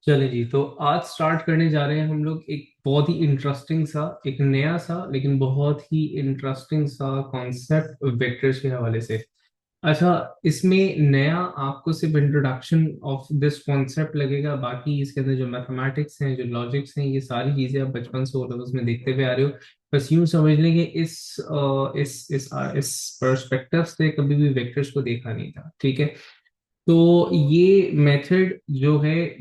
चले जी, तो आज स्टार्ट करने जा रहे हैं हम लोग एक बहुत ही इंटरेस्टिंग सा, एक नया सा लेकिन बहुत ही इंटरेस्टिंग सा कॉन्सेप्ट वेक्टर्स के हवाले से। अच्छा, इसमें नया आपको सिर्फ इंट्रोडक्शन ऑफ दिस कॉन्सेप्ट लगेगा, बाकी इसके अंदर जो मैथमेटिक्स हैं, जो लॉजिक्स हैं, ये सारी चीजें आप बचपन से मतलब उसमें देखते हुए आ रहे हो। बस यूं समझ लेंगे इस पर्सपेक्टिव से कभी भी वेक्टर्स को देखा नहीं था, ठीक है। तो ये मेथड जो है,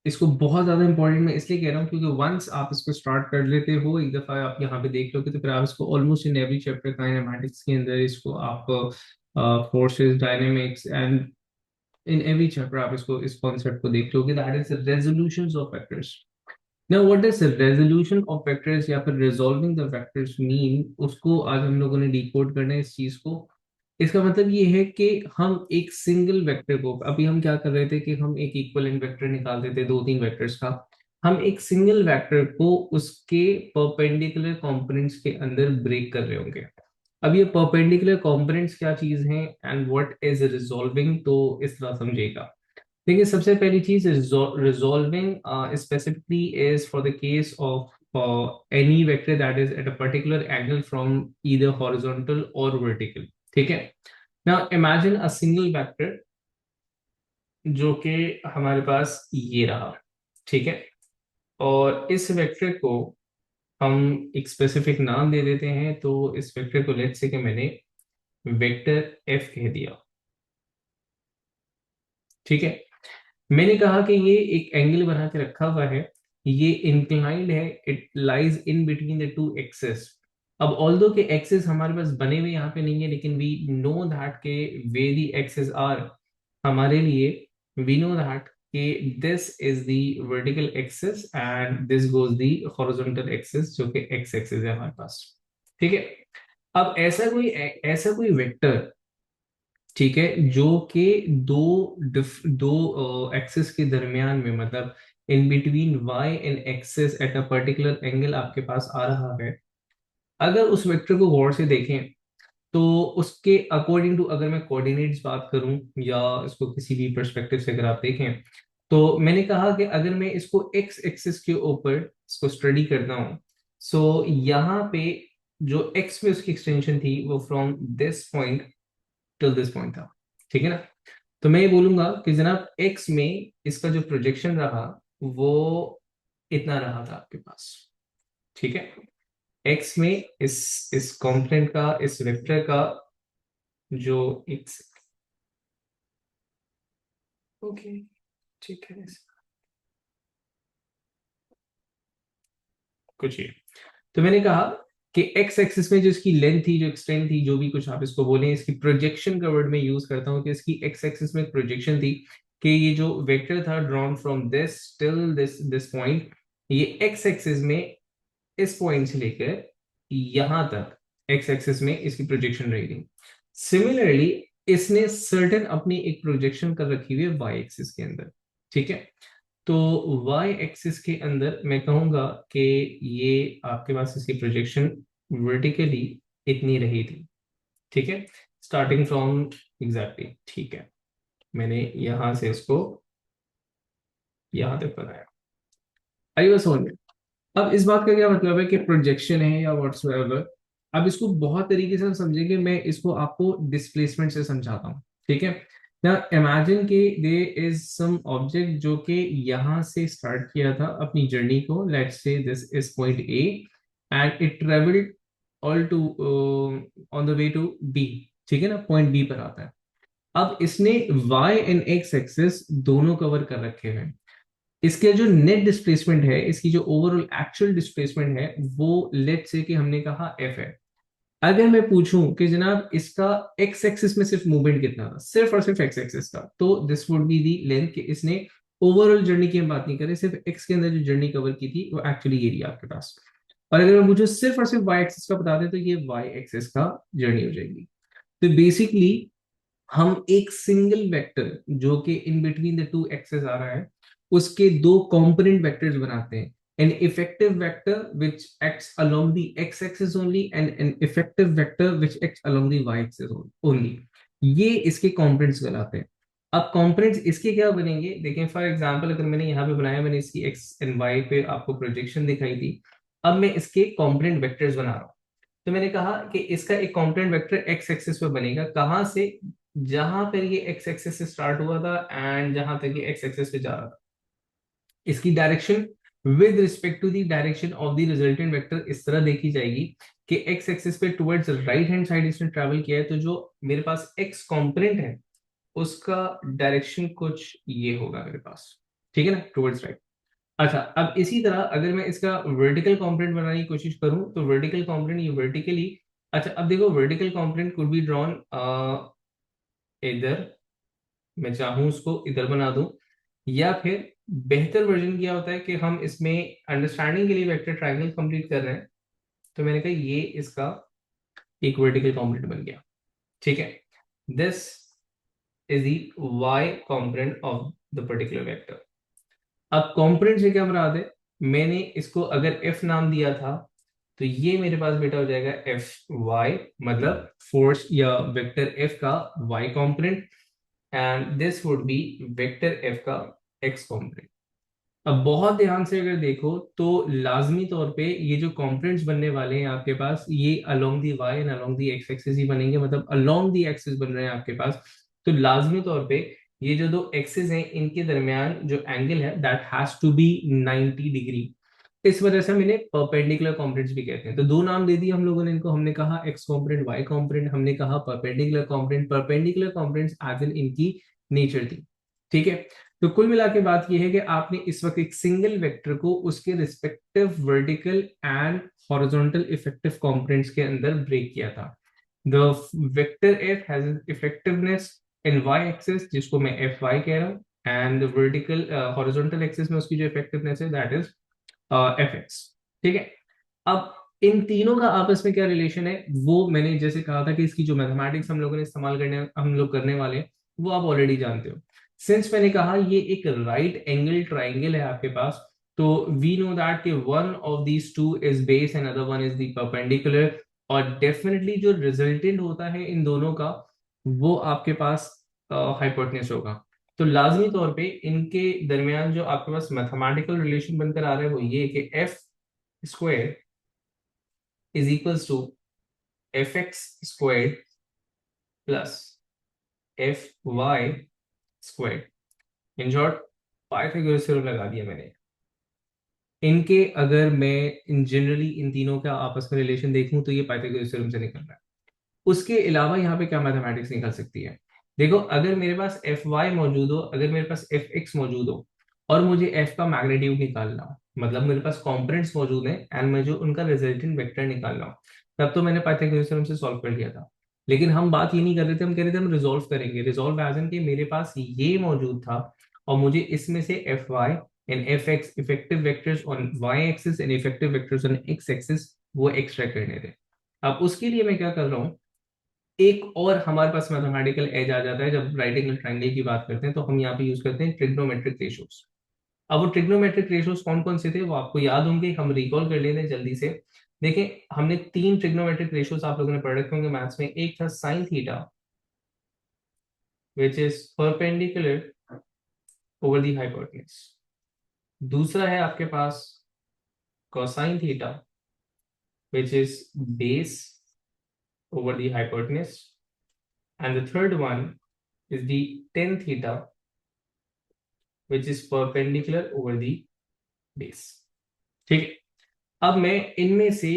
इसको बहुत ज्यादा इंपॉर्टेंट मैं इसलिए कह रहा हूँ क्योंकि वंस आप इसको स्टार्ट कर लेते हो, एक दफा आप यहाँ पे देख लोगे, तो फिर आप इसको almost in every chapter kinematics के अंदर इसको आप forces, dynamics and in every chapter आप इसको, इस कॉन्सेप्ट को देख लोगे। That is resolutions of vectors. Now what is resolution of vectors या फिर रिजॉल्विंग द वेक्टर्स मीन, उसको आज हम लोगों ने डिकोड करना है इस चीज को। इसका मतलब ये है कि हम एक सिंगल वेक्टर को, अभी हम क्या कर रहे थे कि हम एक इक्विवेलेंट वेक्टर निकालते थे दो तीन वेक्टर्स का। हम एक सिंगल वेक्टर को उसके परपेंडिकुलर कंपोनेंट्स के अंदर ब्रेक कर रहे होंगे। अब ये परपेंडिकुलर कंपोनेंट्स क्या चीज हैं एंड व्हाट इज रिजॉल्विंग, तो इस तरह समझिएगा। देखिए, सबसे पहली चीज resolving specifically is for the case of any vector that is eight a particular angle from either horizontal और वर्टिकल, ठीक है। Now imagine a single vector जो कि हमारे पास ये रहा, ठीक है। और इस वेक्टर को हम एक स्पेसिफिक नाम दे देते हैं, तो इस वेक्टर को लेट्स से कि मैंने वेक्टर एफ कह दिया, ठीक है। मैंने कहा कि ये एक एंगल बना के रखा हुआ है, ये इंक्लाइंड है, it lies in between the two axes. अब ऑल्दो के एक्सेस हमारे पास बने हुए यहाँ पे नहीं है, लेकिन वी नो दैट के वे दी एक्सेस आर हमारे लिए, वी नो दैट कि this is the vertical access and this goes the horizontal axis जो कि एक्स एक्सेस है हमारे पास, ठीक है। अब ऐसा कोई वेक्टर, ठीक है, जो कि दो एक्सिस के दरमियान में, मतलब in between Y and axis at a particular angle आपके पास आ रहा है। अगर उस वेक्टर को गौर से देखें तो उसके अकॉर्डिंग टू, अगर मैं कोऑर्डिनेट्स बात करूं या इसको किसी भी पर्सपेक्टिव से अगर आप देखें, तो मैंने कहा कि अगर मैं इसको एक्स एक्सिस के ऊपर इसको स्टडी करता हूं, सो यहाँ पे जो एक्स में उसकी एक्सटेंशन थी वो from this point till this point था, ठीक है ना। तो मैं ये बोलूंगा कि जनाब एक्स में इसका जो प्रोजेक्शन रहा वो इतना रहा था आपके पास, ठीक है। एक्स में इस कॉम्पोनेंट का, इस वेक्टर का जो एक्स, ओके, ठीक है, कुछ ये। तो मैंने कहा कि एक्स एक्सिस में जो इसकी लेंथ थी, जो एक्सटेंड थी, जो भी कुछ आप इसको बोले, इसकी प्रोजेक्शन का वर्ड मैं यूज करता हूँ कि इसकी एक्स एक्सिस में एक प्रोजेक्शन थी, कि ये जो वेक्टर था drawn from this till this this point, ये एक्स एक्सिस में इस पॉइंट से लेकर यहां तक एक्स एक्सिस में इसकी प्रोजेक्शन रही थी। सिमिलरली इसने सर्टेन अपनी एक प्रोजेक्शन कर रखी हुई है वाई एक्सिस के अंदर, ठीक है। तो वाई एक्सिस के अंदर मैं कहूंगा कि ये आपके पास इसकी प्रोजेक्शन वर्टिकली इतनी रही थी, ठीक है, स्टार्टिंग फ्रॉम एग्जैक्टली, ठीक है। मैंने यहां से इसको यहां तक बनाया, आई बस समझ में। अब इस बात का क्या मतलब है कि प्रोजेक्शन है या व्हाट्सएवर, अब इसको बहुत तरीके से हम समझेंगे, मैं इसको आपको डिस्प्लेसमेंट से समझाता हूँ, ठीक है ना। इमेजिन कि दे इज सम ऑब्जेक्ट जो कि यहाँ से स्टार्ट किया था अपनी जर्नी को, let's say this is point A and it travelled all to on the way to B, ठीक है ना, पॉइंट बी पर आता है। अब इसने वाई एंड एक्स एक्सेस दोनों कवर कर रखे हैं। इसके जो नेट डिस्प्लेसमेंट है, इसकी जो ओवरऑल एक्चुअल डिस्प्लेसमेंट है, वो लेट से कि हमने कहा एफ है। अगर मैं पूछूं कि जनाब इसका एक्स एक्सिस में सिर्फ मूवमेंट कितना था, सिर्फ और सिर्फ एक्स एक्सिस का, तो this would be the length, कि इसने ओवरऑल जर्नी की हम बात नहीं करें, सिर्फ एक्स के अंदर जो जर्नी कवर की थी वो एक्चुअली ये रही आपके पास। और अगर मैं मुझे सिर्फ और सिर्फ वाई एक्सिस का बता दें, तो ये वाई एक्सिस का जर्नी हो जाएगी। तो बेसिकली हम एक सिंगल वेक्टर जो कि in between the two axes आ रहा है, उसके दो कंपोनेंट वेक्टर्स बनाते हैं, an effective vector which acts along the X axis only and an effective vector which acts along the Y axis only. ये इसके कंपोनेंट्स कहलाते हैं। अब कंपोनेंट्स इसके क्या बनेंगे, देखें फॉर एग्जांपल अगर मैंने यहाँ पे बनाया, मैंने इसकी एक्स एंड वाई पे आपको प्रोजेक्शन दिखाई थी। अब मैं इसके कंपोनेंट वेक्टर्स बना रहा हूँ। तो मैंने कहा कि इसका एक कंपोनेंट वेक्टर एक्स एक्सिस पे बनेगा, कहाँ से, जहां पर ये एक्स एक्सिस से स्टार्ट हुआ था एंड जहां तक ये एक्स एक्सिस पे जा रहा था। इसकी direction with respect to the direction of the resultant vector इस तरह देखी जाएगी कि एक्स एक्सिस पे टुवर्ड्स राइट हैंड साइड इसने ट्रेवल किया है, तो जो मेरे पास एक्स कंपोनेंट है उसका डायरेक्शन कुछ ये होगा मेरे पास, ठीक है ना, टुवर्ड्स राइट। अच्छा, अब इसी तरह अगर मैं इसका वर्टिकल कंपोनेंट बनाने की कोशिश करूं तो वर्टिकल कंपोनेंट ये वर्टिकली, अच्छा अब देखो vertical component could be drawn इधर, मैं चाहूं उसको इधर बना दूं, या फिर बेहतर वर्जन क्या होता है कि हम इसमें अंडरस्टैंडिंग के लिए वेक्टर ट्रायंगल कंप्लीट कर रहे हैं, तो मैंने कहा ये इसका एक वर्टिकल कंपोनेंट बन गया, ठीक है। This is the y component of the particular vector. अब कंपोनेंट से क्या मुराद है, मैंने इसको अगर f नाम दिया था, तो ये मेरे पास बेटा हो जाएगा एफ वाई, मतलब फोर्स या वेक्टर एफ का y component, and this would be vector F का x कंपोनेंट। अब बहुत ध्यान से अगर देखो तो लाजमी तौर पे ये जो कंपोनेंट्स बनने वाले हैं आपके पास, ये along the Y and along the X axis ही बनेंगे, मतलब अलोंग दी एक्सिस बन रहे हैं आपके पास। तो लाजमी तौर पे ये जो दो एक्सिस हैं इनके दरमियान जो एंगल है that has to be 90 degree. इस वजह से हम इन्हें परपेंडिकुलर कंपोनेंट्स भी कहते हैं। तो दो नाम दे दिए हम लोगों ने इनको, हमने कहा एक्स कंपोनेंट वाई कंपोनेंट, हमने कहा perpendicular component. Perpendicular components as in इनकी नेचर थी, ठीक है। तो कुल मिला के बात यह है कि आपने इस वक्त एक सिंगल वेक्टर को उसके respective vertical and horizontal effective components के अंदर ब्रेक किया था। The vector F has effectiveness in Y axis, जिसको मैं एफ वाई कह रहा हूँ, and the vertical horizontal axis में उसकी जो इफेक्टिवनेस है दैट इज एफ एक्स, ठीक है। अब इन तीनों का आपस में क्या रिलेशन है, वो मैंने जैसे कहा था कि इसकी जो मैथमेटिक्स हम लोगों ने इस्तेमाल करने हम लोग करने वाले हैं वो आप ऑलरेडी जानते हो। सिंस मैंने कहा ये एक राइट एंगल ट्राइंगल है आपके पास, तो वी नो दैट कि one of these two is base and other one is the perpendicular, और डेफिनेटली जो रिजल्टेंट होता है इन दोनों का वो आपके पास हाइपोटेन्यूस होगा। तो लाजमी तौर पे इनके दरमियान जो आपके पास मैथमेटिकल रिलेशन बनकर आ रहा है वो ये कि F square is equals to F X square plus F Y square. In short Pythagoras theorem लगा दिया मैंने। इनके अगर मैं इन जनरली इन तीनों का आपस में रिलेशन देखूं तो ये पाइथागोरस थ्योरम से निकल रहा है। उसके अलावा यहाँ पे क्या मैथमेटिक्स निकल सकती है, देखो अगर मेरे पास एफ वाई मौजूद हो, अगर मेरे पास एफ एक्स मौजूद हो, और मुझे एफ का मैग्नीट्यूड निकालना हो, मतलब मेरे पास कंपोनेंट्स मौजूद हैं एंड मुझे उनका रिजल्टेंट वेक्टर निकालना हो, तब तो मैंने पाइथागोरस थ्योरम से सॉल्व कर लिया था। लेकिन हम बात ये नहीं कर रहे थे, हम कह रहे थे हम रिजोल्व करेंगे। रिजोल्व एज इन कि मेरे पास ये मौजूद था और मुझे इसमें से F Y and F X effective vectors on Y axis and effective vectors on X axis वो एक्सट्रैक्ट करने थे। अब उसके लिए मैं क्या कर रहा हूँ, एक और हमारे पास मैथमेटिकल एज आ जाता है जब राइट एंगल ट्रायंगल की बात करते हैं, तो हम यहाँ पे यूज करते हैं ट्रिग्नोमेट्रिक रेशियोज। अब वो ट्रिग्नोमेट्रिक रेशियोज कौन कौन से थे वो आपको याद होंगे, हम रिकॉल कर लेते हैं जल्दी से। देखें, हमने तीन ट्रिग्नोमेट्रिक रेशियोज आप लोगों ने पढ़ रखे होंगे मैथ्स में। एक था sine theta which is perpendicular over the hypotenuse. दूसरा है आपके पास cosine theta which is base over the hypotenuse, and the third one is the tan theta which is perpendicular over the base, ठीक है। अब मैं इनमें से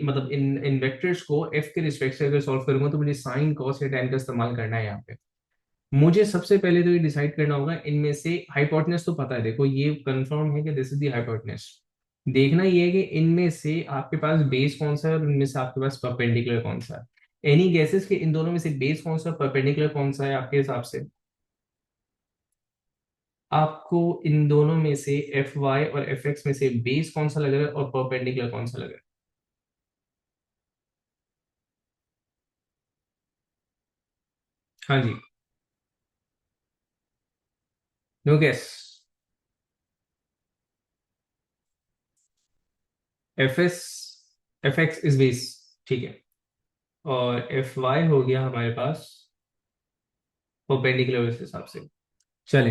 मतलब इन वेक्टर्स को एफ के रिस्पेक्ट से अगर सॉल्व करूंगा तो मुझे साइन कॉस या tan का इस्तेमाल करना है यहाँ पे। मुझे सबसे पहले तो ये डिसाइड करना होगा इनमें से हाइपोटेन्यूस तो पता है, देखो ये कंफर्म है कि दिस इज द हाइपोटेन्यूस। देखना ये है कि इनमें से आपके पास बेस कौन सा है और इनमें से आपके पास परपेंडिकुलर कौन सा है। एनी गेसेस कि इन दोनों में से बेस कौन सा परपेंडिकुलर कौन सा है आपके हिसाब से। आपको इन दोनों में से एफ वाई और एफ एक्स में से बेस कौन सा लग रहा है और परपेंडिकुलर कौन सा लग रहा है। हाँ जी, no guess. F S F X is base, ठीक है, और एफ वाई हो गया हमारे पास परपेंडिकुलर इस हिसाब से। चले,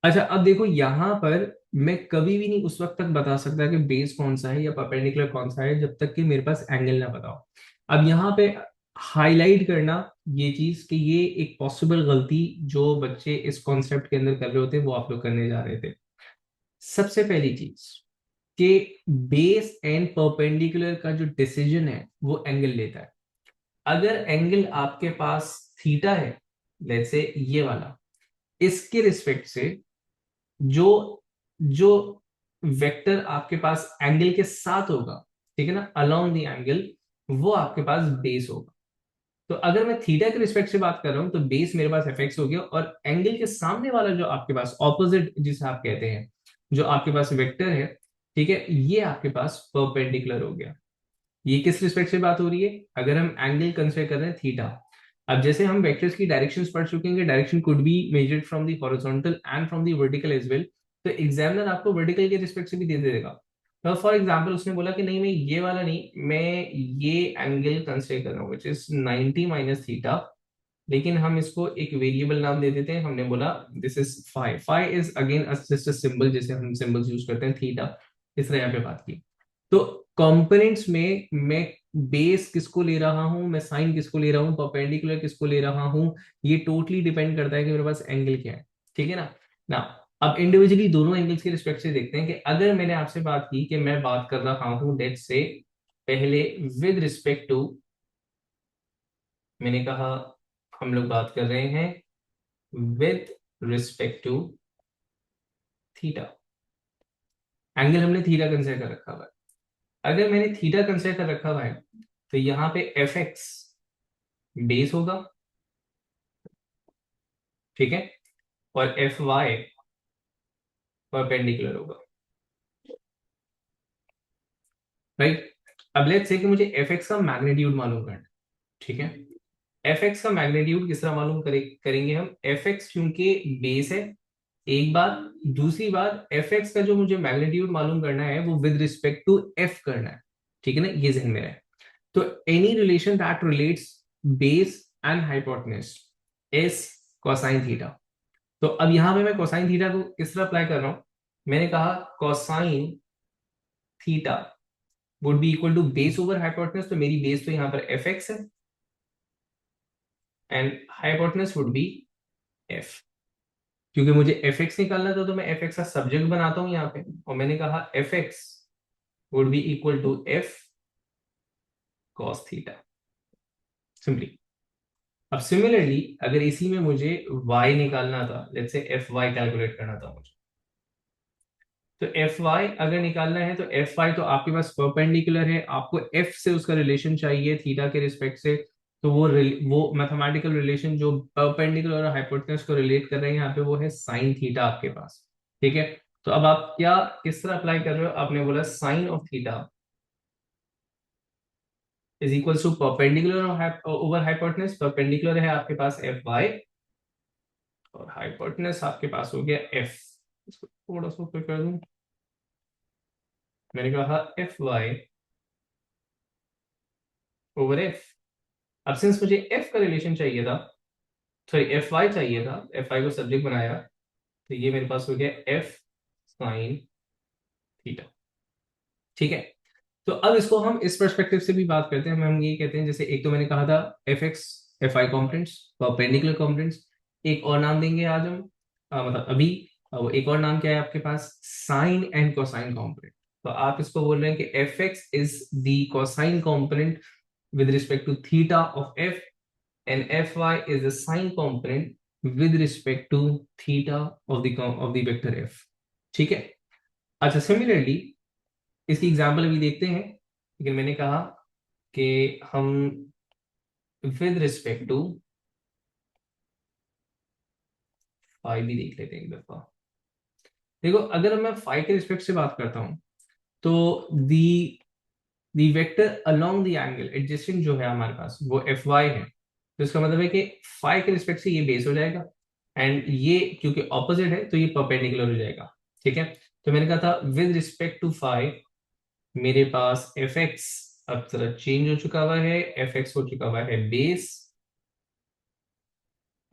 अच्छा अब देखो यहाँ पर मैं कभी भी नहीं उस वक्त तक बता सकता कि बेस कौन सा है या परपेंडिकुलर कौन सा है जब तक कि मेरे पास एंगल ना बताओ। अब यहाँ पे हाईलाइट करना ये चीज कि ये एक पॉसिबल गलती जो बच्चे इस कॉन्सेप्ट के अंदर कर रहे होते हैं वो आप लोग करने जा रहे थे। सबसे पहली चीज कि बेस एंड परपेंडिकुलर का जो डिसीजन है वो एंगल लेता है। अगर एंगल आपके पास थीटा है, लेट्स से ये वाला, इसके रिस्पेक्ट से जो जो वेक्टर आपके पास एंगल के साथ होगा, ठीक है ना, अलोंग द एंगल, वो आपके पास बेस होगा। तो अगर मैं थीटा के रिस्पेक्ट से बात कर रहा हूं तो बेस मेरे पास एफ एक्स हो गया, और एंगल के सामने वाला जो आपके पास ऑपोजिट जिसे आप कहते हैं, जो आपके पास वेक्टर है, ठीक है, ये आपके पास परपेंडिकुलर हो गया। ये किस रिस्पेक्ट से बात हो रही है? अगर हम एंगल कंसीडर कर रहे हैं थीटा। अब जैसे हम वेक्टर्स की डायरेक्शंस पढ़ चुके हैं, direction could be measured from the horizontal and from the vertical as well. तो एग्जामिनर आपको वर्टिकल के रिस्पेक्ट से भी दे देगा। तो फॉर एग्जांपल उसने बोला कि नहीं मैं ये वाला नहीं, मैं ये एंगल कंसीडर कर रहा हूँ विच इज 90 माइनस थीटा, लेकिन हम इसको एक वेरिएबल नाम दे देते हैं। हमने बोला this is phi. Phi is again just a symbol, जैसे हम सिंबल्स यूज करते हैं, थीटा इस तरह यहाँ पे बात की। तो कंपोनेंट्स में मैं बेस किसको ले रहा हूं, मैं साइन किसको ले रहा हूं, परपेंडिकुलर किसको ले रहा हूं, ये टोटली डिपेंड करता है कि मेरे पास एंगल क्या है। ठीक है ना। ना, अब इंडिविजुअली दोनों एंगल्स के रिस्पेक्ट से देखते हैं कि अगर मैंने आपसे बात की कि मैं बात कर रहा हूं लेट्स से पहले विद रिस्पेक्ट टू, मैंने कहा हम लोग बात कर रहे हैं with respect to theta, angle हमने थीटा कंसिडर कर रखा हुआ है। अगर मैंने थीटा कंसिडर कर रखा हुआ है तो यहाँ पे एफ एक्स बेस होगा, ठीक है, और एफ वाई परपेंडिकुलर होगा, राइट। अब लेट्स से कि मुझे एफ एक्स का मैग्नीट्यूड मालूम करना है, ठीक है। एफ एक्स का मैग्नीट्यूड किस तरह मालूम करेंगे हम? एफ एक्स क्योंकि बेस है, एक बात। दूसरी बात, एफ एक्स का जो मुझे मैग्नीट्यूड मालूम करना है वो विद रिस्पेक्ट टू एफ करना है, ठीक है ना, ये जहन में रहे। तो any relation that relates base and hypotenuse is cosine theta. तो अब यहां पे मैं कोसाइन थीटा को किस तरह अप्लाई कर रहा हूं? मैंने कहा cosine theta would be equal to base over hypotenuse, तो मेरी बेस तो यहाँ पर एफ एक्स है and hypotenuse would be F. क्योंकि मुझे एफ एक्स निकालना था तो मैं एफ एक्स का सब्जेक्ट बनाता हूं यहाँ पे, और मैंने कहा F X would be equal to F cos theta, simply. अब सिमिलरली अगर इसी में मुझे y निकालना था, let's say F Y calculate करना था मुझे, तो एफ वाई अगर निकालना है तो एफ वाई तो आपके पास परपेंडिकुलर है, आपको एफ से उसका रिलेशन चाहिए थीटा के रिस्पेक्ट से। तो वो मैथमेटिकल रिलेशन जो परपेंडिकुलर और हाइपोटेन्यूज को रिलेट कर रहे हैं यहाँ पे वो है साइन थीटा आपके पास, ठीक है। तो अब आप क्या किस तरह अप्लाई कर रहे हो? आपने बोला sine of theta is equal to perpendicular over hypotenuse. Perpendicular है आपके पास एफ वाई, और हाइपोटेन्यूज आपके पास हो गया एफ। इसको थोड़ा सा ऊपर कर दूं, मैंने कहा एफ वाई ओवर एफ। अब सिंस मुझे एफ का रिलेशन चाहिए था, सॉरी एफ वाई चाहिए था, एफ वाई को सब्जेक्ट बनाया, तो ये मेरे पास हो गया एफ साइन थीटा, ठीक है। तो अब इसको हम इस पर्सपेक्टिव से भी बात करते हैं। हम ये कहते हैं, जैसे एक तो मैंने कहा था F x F I components, perpendicular components. एक और नाम देंगे आज हम, मतलब अभी, वो एक और नाम क्या है आपके पास? Sine and cosine component. तो आप इसको बोल रहे हैं कि F X is the cosine component with respect to theta of f, and fy is the sine component with respect to theta of the vector f, ठीक है। अच्छा, सिमिलरली इसकी एग्जांपल अभी देखते हैं, लेकिन मैंने कहा कि हम विद रिस्पेक्ट टू फाई भी देख लेते हैं एक दफा। देखो अगर मैं फाई के रिस्पेक्ट से बात करता हूं तो दी vector along the angle adjacent जो है हमारे पास वो एफ वाई है। तो इसका मतलब है कि फाई के रिस्पेक्ट से ये बेस हो जाएगा, एंड ये क्योंकि ऑपोजिट है तो ये परपेंडिकुलर हो जाएगा, ठीक है। तो मैंने कहा था विद रिस्पेक्ट टू फाई मेरे पास एफ एक्स अब जरा चेंज हो चुका हुआ है, एफ एक्स हो चुका हुआ है बेस,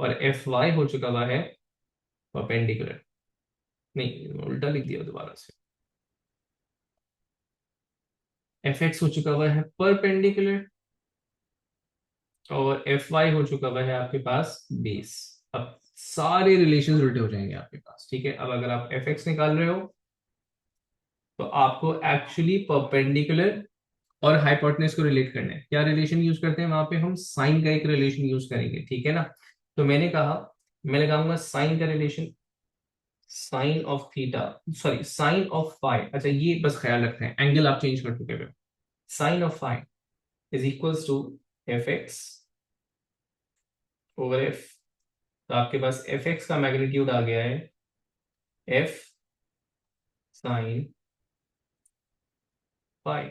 और एफ वाई हो चुका हुआ है परपेंडिकुलर। नहीं, उल्टा लिख दिया दोबारा से। एफ एक्स हो चुका हुआ है परपेंडिकुलर और एफ वाई हो चुका हुआ है आपके पास बेस। अब सारे रिलेशंस उल्टे हो जाएंगे आपके पास। ठीक है, अब अगर आप एफ एक्स निकाल रहे हो तो आपको एक्चुअली परपेंडिकुलर और हाइपोटेन्यूज को रिलेट करना है। क्या रिलेशन यूज करते हैं वहां पे? हम साइन का एक रिलेशन यूज करेंगे। ठीक है ना? तो मैंने कहा मैं लगाऊंगा साइन का relation, sine of theta, sorry sine of phi. अच्छा, ये बस ख्याल रखते हैं, एंगल आप चेंज कर चुके हैं। Sine of phi is equals to F X over F. तो आपके पास एफ एक्स का मैग्नीट्यूड आ गया है एफ साइन फाई।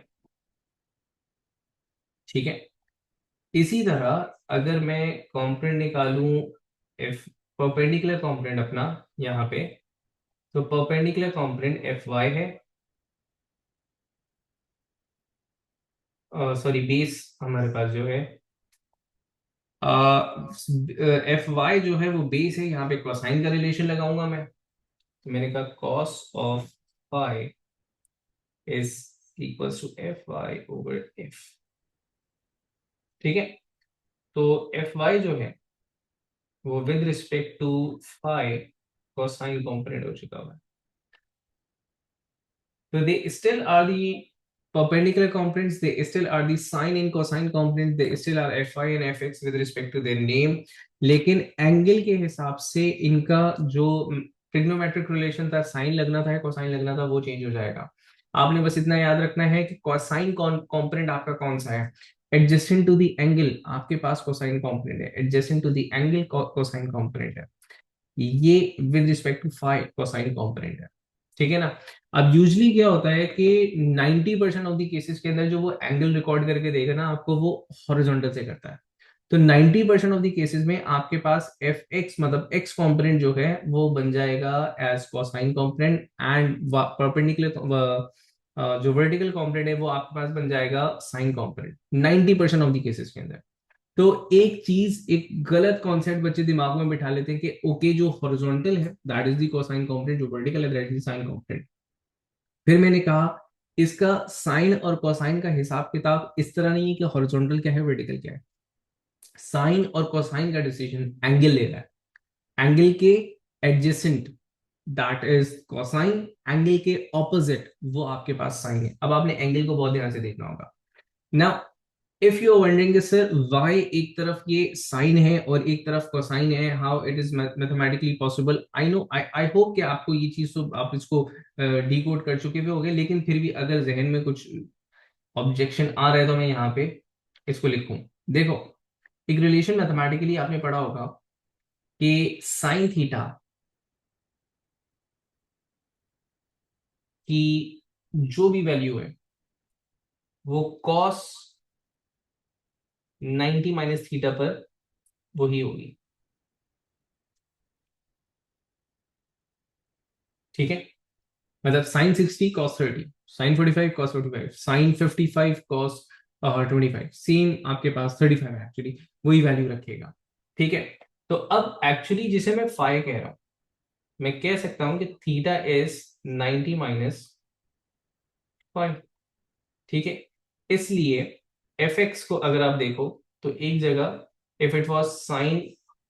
ठीक है, इसी तरह अगर मैं कॉम्पोनेंट निकालूं एफ, परपेंडिकुलर कॉम्पोनेंट अपना यहाँ पे, तो परपेंडिकुलर कॉम्पोनेंट एफ वाई है, सॉरी बेस हमारे पास जो है एफ वाई जो है वो बेस है। यहाँ पे कोसाइन का रिलेशन लगाऊंगा मैं। तो मैंने कहा cos of phi is equals to F Y over F. ठीक है, तो एफ वाई जो है वो with respect to phi cosine component हो चुका हुआ है। So they still are the perpendicular components, they still are the sine and cosine component, they still are fy and fx with respect to their name। लेकिन angle के हिसाब से इनका जो ट्रिग्नोमेट्रिक रिलेशन था, साइन लगना था कोसाइन लगना था, वो चेंज हो जाएगा। आपने बस इतना याद रखना है कि कोसाइन कॉम्पोनेंट आपका कौन सा है। एडजेसेंट टू द एंगल आपके पास कोसाइन कॉम्पोनेंट है, adjacent to the angle cosine component है। ये with respect to phi cosine component है। ठीक है ना? अब यूजली क्या होता है कि 90% ऑफ द केसेस के अंदर जो वो एंगल रिकॉर्ड करके देगा ना आपको, वो हॉरिजॉन्टल से करता है। तो 90% ऑफ द केसेस में आपके पास एफ एक्स मतलब एक्स कॉम्पोनेंट जो है वो बन जाएगा as cosine component, and perpendicular जो वर्टिकल कॉम्पोनेंट है वो आपके पास बन जाएगा sine component 90% of the cases के अंदर। तो एक चीज, एक गलत कॉन्सेप्ट बच्चे दिमाग में बिठा लेते हैं कि ओके जो हॉरिजॉन्टल है that is the cosine component, जो वर्टिकल है दैट इज साइन कॉम्पोनेंट। फिर मैंने कहा इसका साइन और कोसाइन का हिसाब किताब इस तरह नहीं है कि हॉरिजॉन्टल क्या है वर्टिकल क्या है। साइन और कोसाइन का डिसीजन एंगल ले रहा है। एंगल के adjacent that is cosine, angle के ऑपोजिट वो आपके पास साइन है। अब आपने एंगल को बहुत ध्यान से देखना होगा ना। If you are wondering sir why एक तरफ ये साइन है और एक तरफ कोसाइन है, how it is mathematically possible? I know, I hope कि आपको ये चीज तो आप इसको डिकोड कर चुके हुए होंगे, लेकिन फिर भी अगर जहन में कुछ ऑब्जेक्शन आ रहा है तो मैं यहाँ पे इसको लिखूं। देखो, एक रिलेशन मैथमेटिकली आपने पढ़ा होगा कि साइन थीटा की जो भी वैल्यू है वो कॉस 90 माइनस थीटा पर वही होगी। ठीक है, मतलब sine 60 cos 30, sine 45 cos 45, sine 55 cos 25, same आपके पास 35 है एक्चुअली, वही वैल्यू रखेगा। ठीक है, तो अब एक्चुअली जिसे मैं फाई कह रहा हूं, मैं कह सकता हूं कि थीटा इज 90 माइनस फाइव। ठीक है, इसलिए एफ एक्स को अगर आप देखो तो एक जगह if it was sine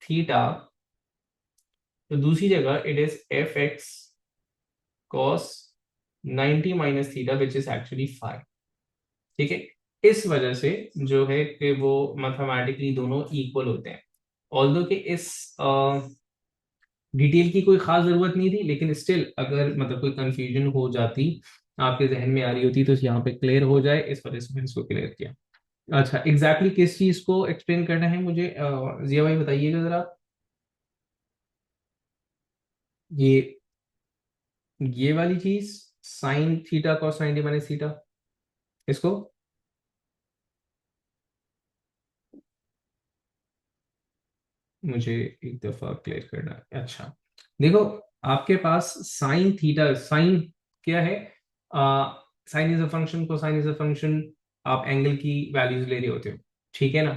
theta, तो दूसरी जगह it is F x cos 90 minus theta which is actually five. ठीक है, इस वजह से जो है कि वो मैथमेटिकली दोनों इक्वल होते हैं। ऑल्दो कि इस डिटेल की कोई खास जरूरत नहीं थी, लेकिन स्टिल अगर मतलब कोई कंफ्यूजन हो जाती, आपके जहन में आ रही होती, तो यहाँ पे क्लियर हो जाए इस वजह से मैंने इसको क्लियर किया। अच्छा, एग्जैक्टली किस चीज को एक्सप्लेन करना है मुझे जिया भाई बताइएगा जरा। ये वाली चीज sine theta cos 90 minus theta, इसको मुझे एक दफा क्लियर करना है। अच्छा, देखो, आपके पास साइन थीटा, साइन क्या है? Sine is a function, cosine is a function. आप एंगल की वैल्यूज ले रहे होते हो। ठीक है ना?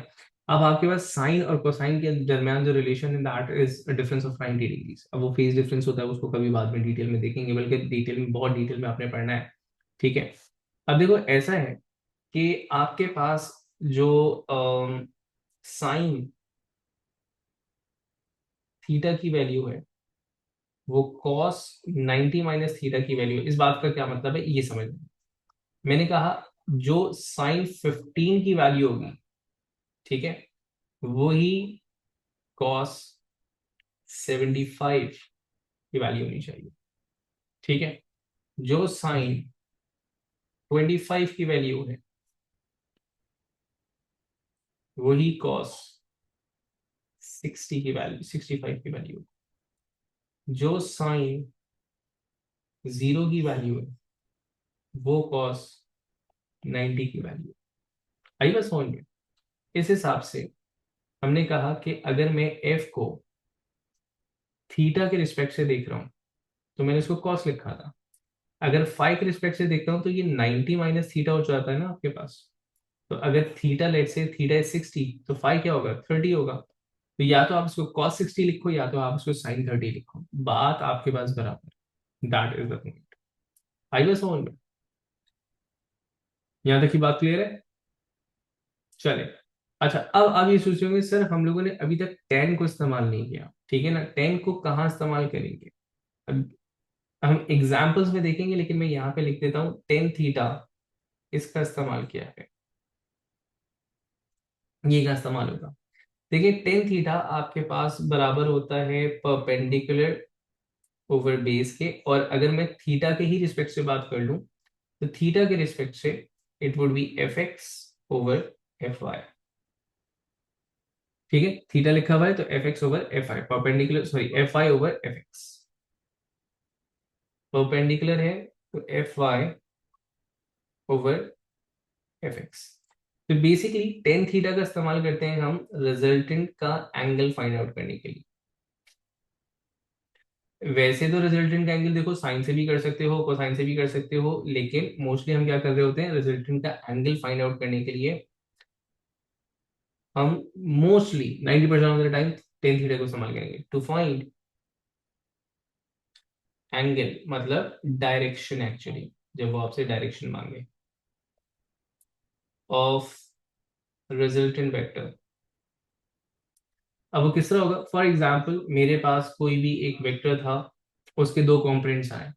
अब आपके पास साइन और कोसाइन के दरमियान जो रिलेशन है that is difference of 90 degrees. अब वो फेज डिफरेंस होता है, उसको कभी बाद में डिटेल में देखेंगे, बल्कि डिटेल में, बहुत डिटेल में आपने पढ़ना है। ठीक है। अब देखो ऐसा है कि आपके पास जो साइन थीटा की वैल्यू है वो कॉस 90 माइनस थीटा की वैल्यू है। इस बात का क्या मतलब है ये समझ लो। मैंने कहा जो साइन 15 की वैल्यू होगी, ठीक है, वही कॉस 75 की वैल्यू होनी चाहिए। ठीक है। जो साइन 25 की वैल्यू है वही कॉस 60 की वैल्यू, 65 की वैल्यू। जो साइन 0 की वैल्यू है वो कॉस 90 की वैल्यू। आई बात समझ में? इस हिसाब से हमने कहा कि अगर मैं एफ को थीटा के रिस्पेक्ट से देख रहा हूं तो मैंने इसको कॉस लिखा था। अगर फाइव के रिस्पेक्ट से देखता हूं तो ये 90 माइनस थीटा हो जाता है ना आपके पास। तो अगर थीटा, लेट से थीटा इज 60, तो फाइव क्या होगा, 30 होगा। तो या तो आप इसको cos 60 लिखो या तो आप इसको sin 30 लिखो, बात आपके पास बराबर। That is the point. आई बस समझ में? यहां तक की बात क्लियर है? चले। अच्छा, अब ये सोचोगे सर हम लोगों ने अभी तक tan को इस्तेमाल नहीं किया, ठीक है ना, tan को कहाँ इस्तेमाल करेंगे? अब हम एग्जाम्पल्स में देखेंगे, लेकिन मैं यहाँ पे लिख देता हूँ tan थीटा, इसका इस्तेमाल किया है। ये का इस्तेमाल होगा। देखिए tan थीटा आपके पास बराबर होता है परपेंडिकुलर ओवर बेस के, और अगर मैं थीटा के ही रिस्पेक्ट से बात कर लूं तो थीटा के रिस्पेक्ट से it would be F X over F Y. ठीक है, थीटा लिखा हुआ है तो F X over F I, perpendicular, sorry, F I over F X. Perpendicular है तो F Y over F X. तो बेसिकली टेन थीटा का इस्तेमाल करते हैं हम रिजल्टेंट का एंगल फाइंड आउट करने के लिए। वैसे तो रिजल्टेंट का एंगल देखो साइन से भी कर सकते हो, कोसाइन से भी कर सकते हो, लेकिन मोस्टली हम क्या कर रहे होते हैं, रिजल्टेंट का एंगल फाइंड आउट करने के लिए हम mostly 90% of the time tan theta को इस्तेमाल करेंगे टू फाइंड एंगल, मतलब डायरेक्शन एक्चुअली, जब वो आपसे डायरेक्शन मांगे ऑफ रिजल्टेंट वेक्टर। अब वो किस तरह होगा, फॉर एग्जाम्पल मेरे पास कोई भी एक वेक्टर था, उसके दो कंपोनेंट्स आए।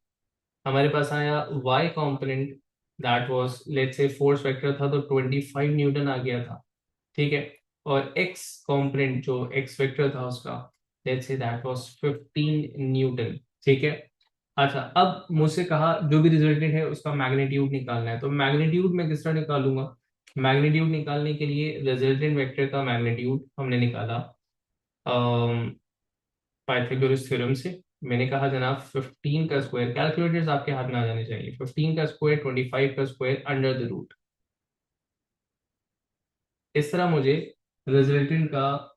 हमारे पास आया y component, that was let's say force vector था तो 25 न्यूटन आ गया था। ठीक है। और x कंपोनेंट जो x वेक्टर था उसका, let's say that was 15 Newton. ठीक है। अच्छा, अब मुझसे कहा जो भी रिजल्टेंट है उसका मैग्नीट्यूड निकालना है, तो मैग्नीट्यूड मैं किस तरह निकालूंगा? मैग्नीट्यूड निकालने के लिए रिजल्टेंट वेक्टर का मैग्नीट्यूड हमने निकाला पाइथागोरस थ्योरम से। मैंने कहा जनाब 15 का स्क्वायर, कैलकुलेटर्स आपके हाथ में आ जाने चाहिए, 15 का स्क्वायर 25 का स्क्वायर अंडर द रूट। इस तरह मुझे रिजल्टेंट का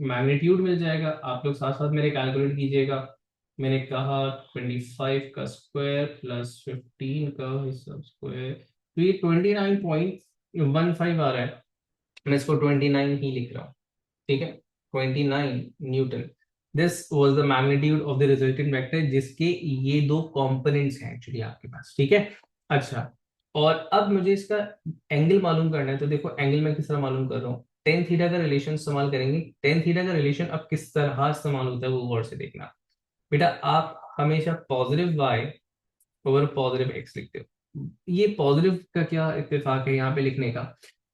मैग्नीट्यूड मिल जाएगा। आप लोग साथ साथ मेरे कैलकुलेट कीजिएगा। मैंने कहा 25 का स्क्वायर प्लस 15 का हिस्सा स्क्वायर, तो ये 29.15 आ रहा है। मैं इसको 29 ही लिख रहा हूँ। ठीक है, 29 Newton. This was the magnitude of the resultant vector, जिसके ये दो कंपोनेंट्स हैं एक्चुअली आपके पास। ठीक है। अच्छा, और अब मुझे इसका एंगल मालूम करना है, तो देखो एंगल मैं किस तरह मालूम कर रहा हूँ, टेन थीटा का रिलेशन इस्तेमाल करेंगे। टेन थीटा का रिलेशन अब किस तरह इस्तेमाल होता है वो गौर से देखना। बेटा आप हमेशा positive Y over positive X लिखते हो। ये पॉजिटिव का क्या इत्तेफाक है यहाँ पे लिखने का?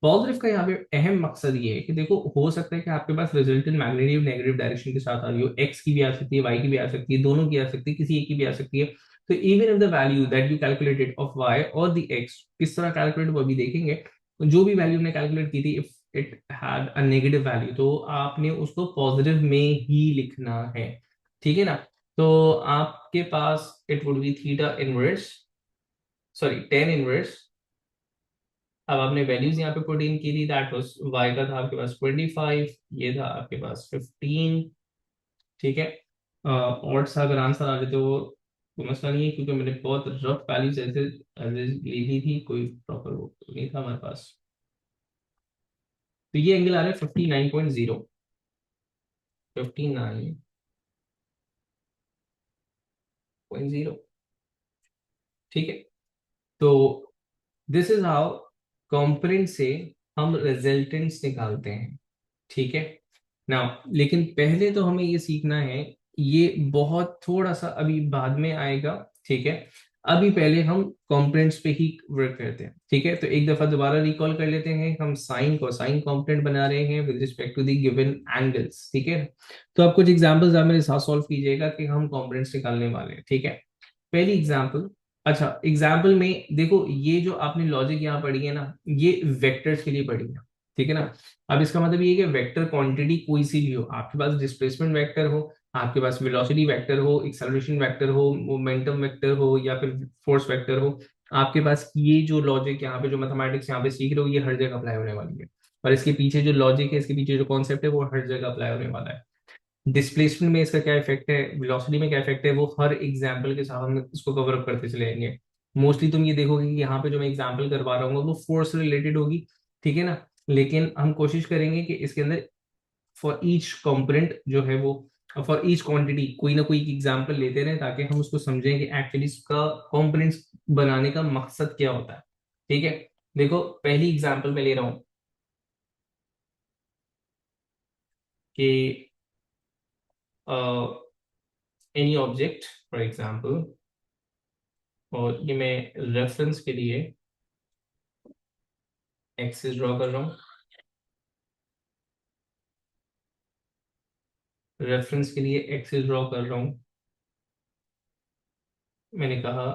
पॉजिटिव का यहाँ पे अहम मकसद ये है कि देखो हो सकता है कि आपके पास रिजल्टेंट मैग्नेटिव नेगेटिव डायरेक्शन के साथ आ रही हो, एक्स की भी आ सकती है, वाई की भी आ सकती है, दोनों की आ सकती है, किसी एक की भी आ सकती है। तो even if the value that you calculated of Y और द एक्स किस तरह कैलकुलेट वो अभी देखेंगे। तो जो भी वैल्यू ने कैलकुलेट की थी, if it had a negative value तो आपने उसको पॉजिटिव में ही लिखना है। ठीक है ना? तो आपके पास it would be theta inverse, sorry tan inverse. अब आपने वैल्यूज यहाँ पे पुट इन की थी, दैट वाज y का था आपके पास 25, ये था आपके पास 15। ठीक है। और सा अगर आंसर आ जाए तो वो मसला नहीं है, क्योंकि मैंने बहुत रफ वैल्यूज ऐसे ऐसे ली थी, कोई प्रॉपर वो नहीं था हमारे पास। तो ये एंगल आ रहा है 59.0, 59.0। ठीक है, तो दिस इज हाउ कंपोनेंट से हम रिजल्टेंट्स निकालते हैं। ठीक है ना, लेकिन पहले तो हमें ये सीखना है, ये बहुत थोड़ा सा अभी बाद में आएगा। ठीक है, अभी पहले हम कंपोनेंट्स पे ही वर्क करते हैं। ठीक है, तो एक दफा दोबारा रिकॉल कर लेते हैं, हम साइन कोसाइन कंपोनेंट बना रहे हैं with respect to the given angles. ठीक है, तो आप कुछ एग्जांपल्स आप मेरे साथ सॉल्व कीजिएगा कि हम कंपोनेंट्स निकालने वाले हैं। ठीक है, पहली एग्जांपल, अच्छा एग्जाम्पल में देखो, ये जो आपने लॉजिक यहाँ पढ़ी है ना, ये वेक्टर्स के लिए पढ़ी है। ठीक है ना, अब इसका मतलब ये है कि वेक्टर क्वांटिटी कोई सी भी हो, आपके पास डिस्प्लेसमेंट वेक्टर हो, आपके पास वेलोसिटी वेक्टर हो, एक्सेलरेशन वेक्टर हो, मोमेंटम वेक्टर हो, या फिर फोर्स वेक्टर हो, आपके पास ये जो लॉजिक यहाँ पे जो मैथमेटिक्स यहाँ पे सीख रहे हो, ये हर जगह अप्लाई होने वाली है। और इसके पीछे जो लॉजिक है, इसके पीछे जो कॉन्सेप्ट है, वो हर जगह अप्लाई होने वाला है। डिस्प्लेसमेंट में इसका क्या इफेक्ट है, वेलोसिटी में क्या इफेक्ट है, वो हर एग्जाम्पल के साथ हम इसको कवर अप करते चले जाएंगे। मोस्टली तुम ये देखोगे कि यहाँ पे जो मैं एग्जाम्पल करवा रहा हूँ वो फोर्स से रिलेटेड होगी। ठीक है ना, लेकिन हम कोशिश करेंगे कि इसके अंदर फॉर ईच कंपोनेंट जो है वो, फॉर ईच क्वांटिटी कोई ना कोई एग्जाम्पल लेते रहे, ताकि हम उसको समझें कि एक्चुअली इसका कंपोनेंट्स बनाने का मकसद क्या होता है। ठीक है, देखो पहली एग्जाम्पल मैं ले रहा हूँ कि एनी ऑब्जेक्ट फॉर एग्जाम्पल, और ये मैं रेफरेंस के लिए एक्सिस ड्रॉ कर रहा हूँ, रेफरेंस के लिए एक्सिस ड्रॉ कर रहा हूँ। मैंने कहा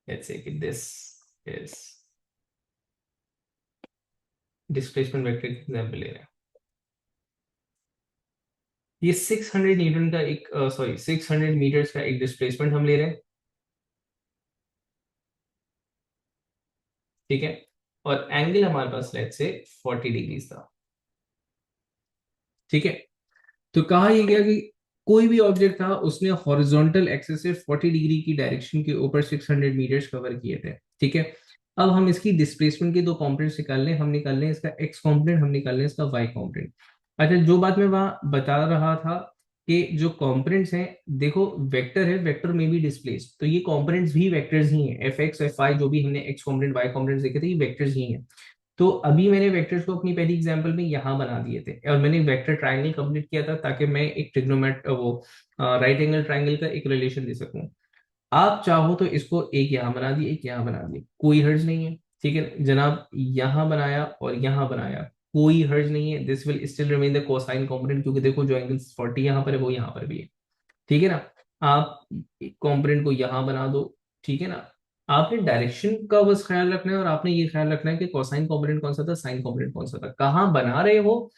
लेट्स से कि दिस इज डिस्प्लेसमेंट वेक्टर का एग्जांपल ले रहे हैं। ये 600 न्यूटन का एक, सॉरी 600 मीटर्स का एक डिस्प्लेसमेंट हम ले रहे हैं। ठीक है, और एंगल हमारे पास लेट्स से 40 डिग्री था। ठीक है, तो कहा यह गया कि कोई भी ऑब्जेक्ट था, उसने हॉरिजॉन्टल एक्सिस से 40 डिग्री की डायरेक्शन के ऊपर 600 मीटर्स कवर किए थे। ठीक है, अब हम इसकी डिस्प्लेसमेंट के दो कंपोनेंट्स निकाल लें, हम निकाल लें इसका एक्स कंपोनेंट, हम निकाल लें इसका वाई कंपोनेंट। अच्छा, जो बात मैं वहां बता रहा था कि जो कंपोनेंट्स हैं, देखो वेक्टर है, वेक्टर में भी डिस्प्लेस, तो ये कंपोनेंट्स भी वेक्टर्स ही हैं, एफ एक्स एफ वाई जो भी हमने एक्स कंपोनेंट वाई कंपोनेंट देखे थे, ये वेक्टर्स ही हैं। तो अभी मैंने वेक्टर्स को अपनी पहली एग्जांपल में यहाँ बना दिए थे, और मैंने वेक्टर ट्रायंगल कंप्लीट किया था ताकि मैं एक ट्रिग्नोमेट वो राइट एंगल ट्रायंगल का एक रिलेशन दे सकूं। आप चाहो तो इसको एक यहाँ बना दिए, एक यहाँ बना दिए, कोई हर्ज नहीं है। ठीक है जनाब, यहाँ बनाया और यहाँ बनाया, कोई हर्ज नहीं है, this will still remain the cosine component, क्योंकि देखो जो एंगल 40 यहाँ पर है वो यहाँ पर भी है। ठीक है ना, आप कंपोनेंट को यहां बना दो। ठीक है ना, आपने डायरेक्शन का बस ख्याल रखना है, और आपने ये ख्याल रखना है कि कोसाइन कंपोनेंट कौन सा था, साइन कंपोनेंट कौन सा था, कहाँ बना रहे हो।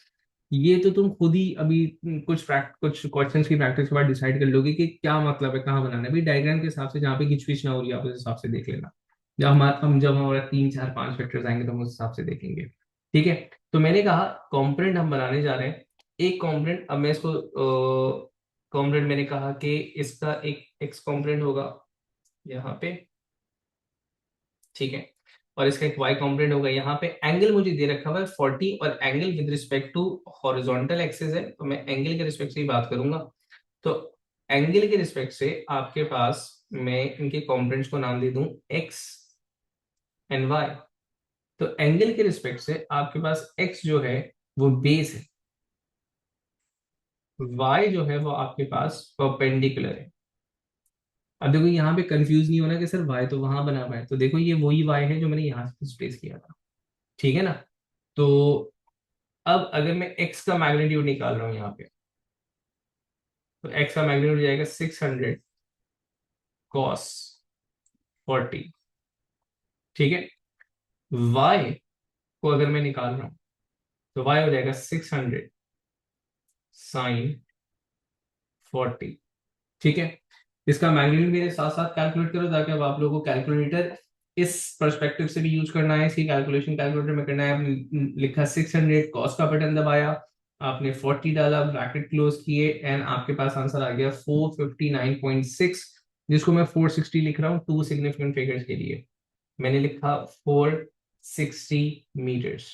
ये तो तुम खुद ही अभी कुछ क्वेश्चंस की प्रैक्टिस के बाद डिसाइड कर लोगे कि क्या मतलब है, कहाँ बनाना है। भाई डायग्राम के हिसाब से जहाँ पे खिंचविच ना हो रही है, आप उस हिसाब से देख लेना। जब हमारा 3 4 5 फैक्टर्स आएंगे तो हम उस हिसाब से देखेंगे। ठीक है, तो मैंने कहा कंपोनेंट हम बनाने जा रहे हैं। एक कंपोनेंट, अब मैं इसको कंपोनेंट, मैंने कहा कि इसका एक एक्स कंपोनेंट होगा यहाँ पे। ठीक है, और इसका एक वाई कंपोनेंट होगा यहाँ पे। एंगल मुझे दे रखा हुआ है 40, और angle with respect to horizontal axis है, तो मैं एंगल के रिस्पेक्ट से ही बात करूंगा। तो एंगल के रिस्पेक्ट से आपके पास मैं इनके कंपोनेंट्स को नाम दे दूं एक्स एंड वाई। तो एंगल के रिस्पेक्ट से आपके पास एक्स जो है वो बेस है, वाई जो है वो आपके पास परपेंडिकुलर है। अब देखो यहाँ पे कंफ्यूज नहीं होना कि सर वाई तो वहां बना हुआ है, तो देखो ये वही वाई है जो मैंने यहाँ से डिस्प्लेस किया था। ठीक है ना, तो अब अगर मैं एक्स का मैग्नीट्यूड निकाल रहा हूँ यहाँ पे, तो एक्स का मैग्नीट्यूड हो जाएगा 600 कॉस 40। ठीक है, वाई को अगर मैं निकाल रहा हूँ, तो वाई हो जाएगा 600 साइन 40। ठीक है, इसका मैग्नीट्यूड मेरे साथ साथ कैलकुलेट करो, ताकि अब आप लोगों को कैलकुलेटर इस पर्सपेक्टिव से भी यूज करना है, इसकी कैलकुलेशन कैलकुलेटर में करना है। आपने लिखा 600, कॉस का बटन दबाया, आपने 40 डाला, ब्रैकेट क्लोज किए, एंड आपके पास आंसर आ गया 459.6, जिसको मैं 460 लिख रहा हूँ टू सिग्निफिकेंट फिगर्स के लिए। मैंने लिखा 460 मीटर्स।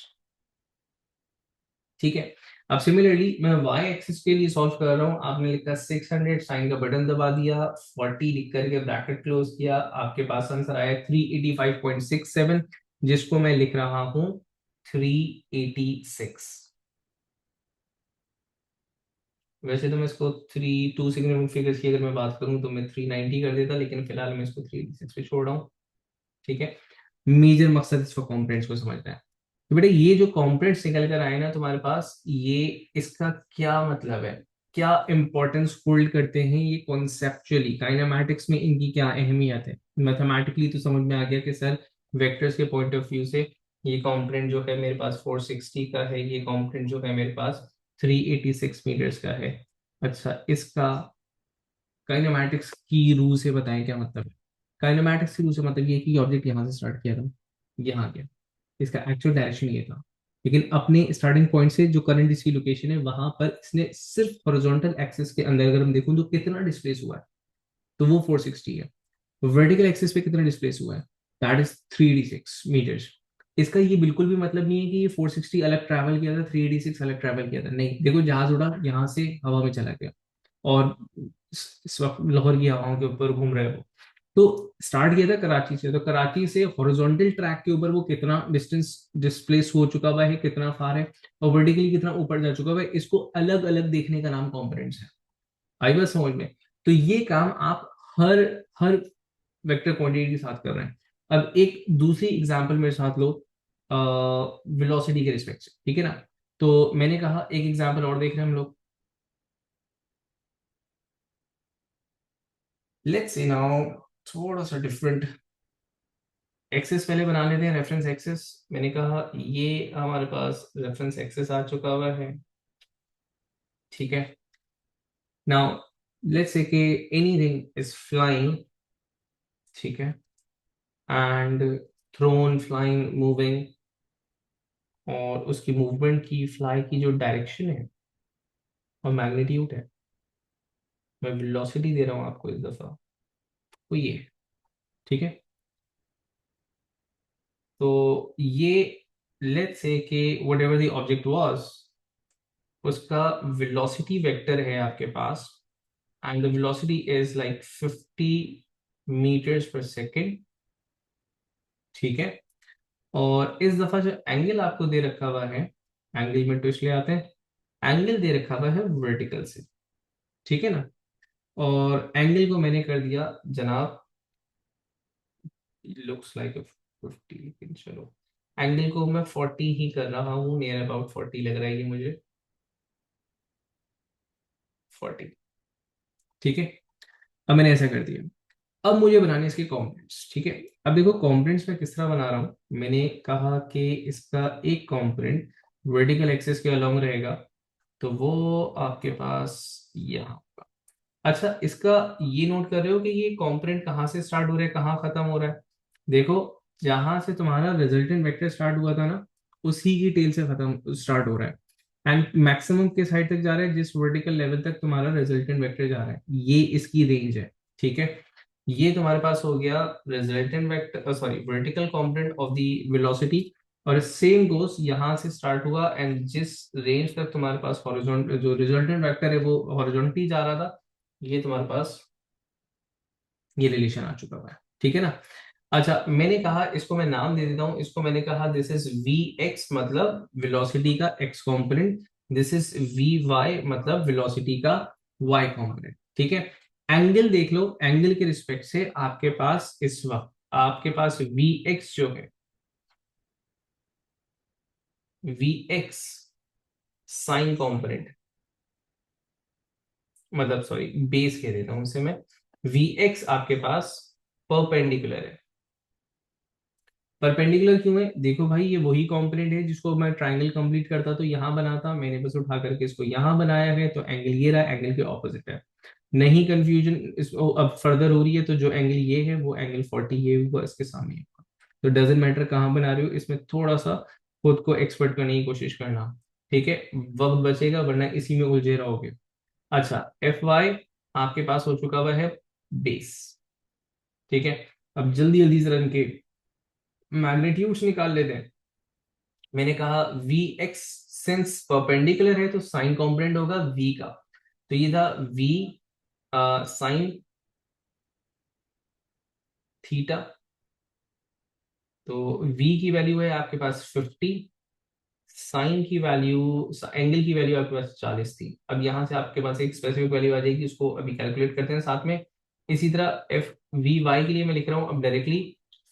ठीक है। अब सिमिलरली मैं वाई एक्सिस के लिए सॉल्व कर रहा हूँ। आपने लिखा 600, साइन का बटन दबा दिया, 40 लिख करके ब्रैकेट क्लोज किया, आपके पास आंसर आया 385.67, जिसको मैं लिख रहा हूँ 386। वैसे तो मैं इसको थ्री टू सिग्निफिकेंट फिगर्स की अगर मैं बात करूं तो मैं 390 कर देता, लेकिन फिलहाल मैं इसको 386 पे छोड़ रहा हूँ। ठीक है। मेजर मकसद इसको कॉम्पोनेंट्स को समझना है। तो बेटा ये जो कॉम्पोनेंट्स निकल कर आए ना तुम्हारे पास, ये इसका क्या मतलब है, क्या इंपॉर्टेंस होल्ड करते हैं ये कॉन्सेप्चुअली, काइनेमैटिक्स में इनकी क्या अहमियत है। मैथमेटिकली तो समझ में आ गया कि सर वेक्टर्स के पॉइंट ऑफ व्यू से ये कॉम्पोनेंट जो है मेरे पास 460 का है, ये कॉम्पोनेंट जो है मेरे पास 386 मीटर्स का है। अच्छा, इसका काइनेमैटिक्स की रूल से बताएं क्या मतलब है। काइनेमैटिक्स की रूल से मतलब ये है कि ऑब्जेक्ट यहाँ से स्टार्ट किया था, यहाँ गया, इसका एक्चुअल डायरेक्शन ये था, लेकिन अपने स्टार्टिंग पॉइंट से जो करंट इसकी लोकेशन है वहां पर इसने सिर्फ हॉरिजॉन्टल एक्सिस के अंदर अगर हम देखूं तो कितना डिस्प्लेस हुआ है, तो वो 460 है। वर्टिकल एक्सिस पे कितना डिस्प्लेस हुआ है, दैट इज 386 मीटर्स। इसका ये बिल्कुल भी मतलब नहीं है कि ये 460 अलग ट्रैवल किया था, 386 अलग ट्रैवल किया था, नहीं। देखो जहाज उड़ा यहाँ से हवा में चला गया और इस वक्त लाहौर की हवाओं के ऊपर घूम रहे हो। तो स्टार्ट किया था कराची से, तो कराची से हॉरिजॉन्टल ट्रैक के ऊपर वो कितना डिस्टेंस डिस्प्लेस हो चुका हुआ है, कितना फार है, और वर्टिकली कितना ऊपर जा चुका हुआ है, इसको अलग अलग देखने का नाम कॉम्पोनेंट्स है। आई बात समझ में। तो ये काम आप हर हर वेक्टर क्वांटिटी के साथ कर रहे हैं। अब एक दूसरी एग्जांपल मेरे साथ लो, वेलोसिटी के रिस्पेक्ट से, ठीक है ना। तो मैंने कहा एक एग्जांपल और देख रहे हैं हम लोग। लेट्स सी नाउ थोड़ा सा डिफरेंट एक्सेस पहले बना लेते हैं, रेफरेंस एक्सेस। मैंने कहा ये हमारे पास रेफरेंस एक्सेस आ चुका हुआ है। ठीक है। नाउ लेट्स से कि एनीथिंग इज फ्लाइंग, ठीक है, एंड थ्रोन फ्लाइंग मूविंग, और उसकी मूवमेंट की फ्लाई की जो डायरेक्शन है और मैग्नीट्यूड है, मैं वेलोसिटी दे रहा हूं आपको इस दफा, वो ये है। ठीक है। तो ये लेट्स से कि what ever the object was, उसका वेलोसिटी वेक्टर है आपके पास, and the velocity is like 50 meters per second। ठीक है। और इस दफा जो एंगल आपको दे रखा हुआ है, एंगल में ट्विस्ट ले आते हैं, एंगल दे रखा हुआ है वर्टिकल से। ठीक है ना। और एंगल को मैंने कर दिया जनाब, लुक्स लाइक 50, लेकिन चलो एंगल को मैं 40 ही कर रहा हूँ, नियर अबाउट 40 लग रहा है ये मुझे, 40। ठीक है। अब मैंने ऐसा कर दिया। अब मुझे बनाने इसके कंपोनेंट्स। ठीक है। अब देखो कंपोनेंट्स मैं किस तरह बना रहा हूँ। मैंने कहा कि इसका एक कंपोनेंट वर्टिकल एक्सिस के अलोंग रहेगा, तो वो आपके पास यहाँ होगा। अच्छा, इसका ये नोट कर रहे हो कि ये कंपोनेंट कहाँ से स्टार्ट हो रहा है, कहाँ खत्म हो रहा है। देखो जहां से तुम्हारा रिजल्टेंट वेक्टर स्टार्ट हुआ था ना, उसी की टेल से खत्म स्टार्ट हो रहा है, एंड मैक्सिमम के साइड तक जा रहा है जिस वर्टिकल लेवल तक तुम्हारा रिजल्टेंट वेक्टर जा रहा है, ये इसकी रेंज है। ठीक है। ये तुम्हारे पास हो गया resultant vector, sorry vertical component of the velocity. और सेम गोस यहां से स्टार्ट हुआ, एंड जिस रेंज तक तुम्हारे पास हॉरिजॉन्टल जो रिजल्टेंट वेक्टर है वो हॉरिजॉन्टली जा रहा था, ये तुम्हारे पास ये रिलेशन आ चुका हुआ है। ठीक है ना। अच्छा, मैंने कहा इसको मैं नाम दे देता हूं, इसको मैंने कहा दिस इज वी एक्स मतलब वेलोसिटी का X component, this is V Y मतलब वेलोसिटी का वाई कंपोनेंट। ठीक है। एंगल देख लो, एंगल के रिस्पेक्ट से आपके पास इस वक्त आपके पास वी एक्स जो है, वी एक्स साइन कंपोनेंट, मतलब सॉरी बेस कह देता हूं उसे मैं, वी एक्स आपके पास परपेंडिकुलर है। परपेंडिकुलर क्यों है, देखो भाई ये वही कंपोनेंट है जिसको मैं ट्रायंगल कंप्लीट करता तो यहाँ बनाता, मैंने बस उठा करके इसको यहाँ बनाया है, तो एंगल ये रहा, एंगल के ऑपोजिट है। नहीं कंफ्यूजन इस अब फर्दर हो रही है, तो जो एंगल ये है वो एंगल 40 ये हुआ इसके सामने होगा। तो डजेंट मैटर कहाँ बना रहे हो, इसमें थोड़ा सा खुद को एक्सपर्ट करने की कोशिश करना। ठीक है। वक्त बचेगा वरना इसी में उलझे रहोगे। अच्छा, एफ वाई आपके पास हो चुका हुआ है बेस। ठीक है, अब जल्दी जल्दी से रन के मैग्नीट्यूड्स निकाल लेते हैं। मैंने कहा वी एक्स सिंस परपेंडिकुलर है तो साइन कॉम्पोनेंट होगा वी का, तो ये था वी साइन थीटा, तो v की वैल्यू है आपके पास 50, साइन की वैल्यू, एंगल की वैल्यू आपके पास 40 थी। अब यहां से आपके पास एक स्पेसिफिक वैल्यू आ जाएगी, उसको अभी कैलकुलेट करते हैं साथ में। इसी तरह एफ वी वाई के लिए मैं लिख रहा हूं अब डायरेक्टली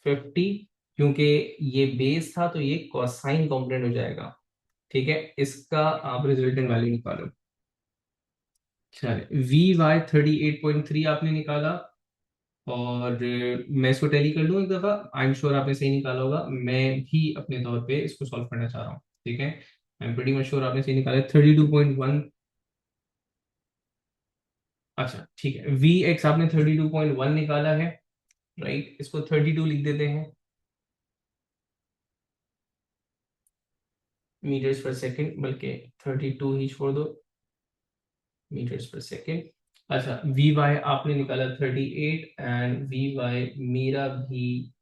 50, क्योंकि ये बेस था तो ये कोसाइन कॉम्पोनेंट हो जाएगा। ठीक है, इसका आप रिजल्टेंट वैल्यू निकालो। चलिए वी वाई 38.3 आपने निकाला, और मैं इसको टैली कर लूँ एक दफा, आई एम श्योर आपने सही निकाला होगा, मैं भी अपने तौर पे इसको सॉल्व करना चाह रहा हूँ। ठीक है, I am pretty much sure आपने सही निकाला 32.1। अच्छा ठीक है, वी एक्स आपने 32.1 निकाला है, राइट, इसको 32 लिख देते हैं मीटर्स पर सेकेंड, बल्कि 32 ही छोड़ दो, मीटर्स पर सेकेंड। अच्छा वी वाई आपने निकाला 38, एंड वी वाई मेरा भी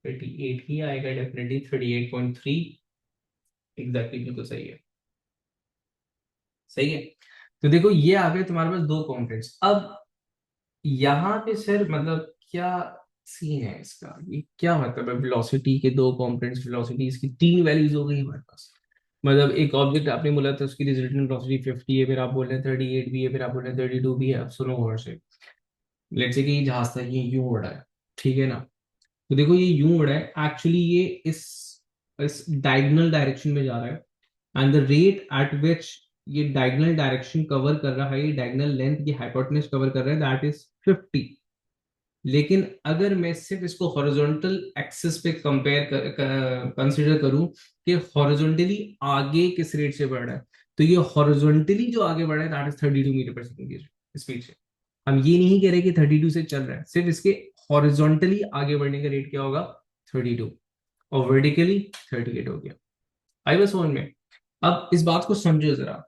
38 ही आएगा डेफिनेटली, 38.3 एग्जैक्टली, बिल्कुल सही है। सही है, तो देखो ये आ गए तुम्हारे पास दो कॉम्पोनेंट्स। अब यहाँ पे सर मतलब क्या सीन है इसका, ये क्या मतलब है, वेलोसिटी के दो कॉम्पोनेंट्स, वेलोसिटी इसकी तीन वैल्यूज हो गई हमारे पास। मतलब एक ऑब्जेक्ट आपने बोला था उसकी रिजल्टेंट वेलोसिटी 50 है, फिर आप बोल रहे हैं 38 भी है, फिर आप बोल रहे हैं 32 भी है। अब सुनो गौर से, लेट्स से कि ये जहाज था, ये यूं उड़ा है, ठीक है ना, तो देखो ये यूं उड़ा है, एक्चुअली ये इस डायगोनल डायरेक्शन में जा रहा है, एंड द रेट एट विच ये डायगोनल डायरेक्शन कवर कर रहा है, ये डायगोनल लेंथ, ये हाइपोटेन्यूज कवर कर रहा है, दैट इज 50। लेकिन अगर मैं सिर्फ इसको हॉरिजॉन्टल एक्सिस पे कंपेयर कंसिडर करूं कि हॉरिजॉन्टली आगे किस रेट से बढ़ रहा है, तो ये हॉरिजॉन्टली जो आगे बढ़ रहा है दैट इज 32 मीटर पर सेकंड की स्पीड से। हम ये नहीं कह रहे कि 32 से चल रहा है, सिर्फ इसके हॉरिजॉन्टली आगे बढ़ने का रेट क्या होगा, 32, और वर्टिकली 38 हो गया। आई बस समझ में। अब इस बात को समझो जरा,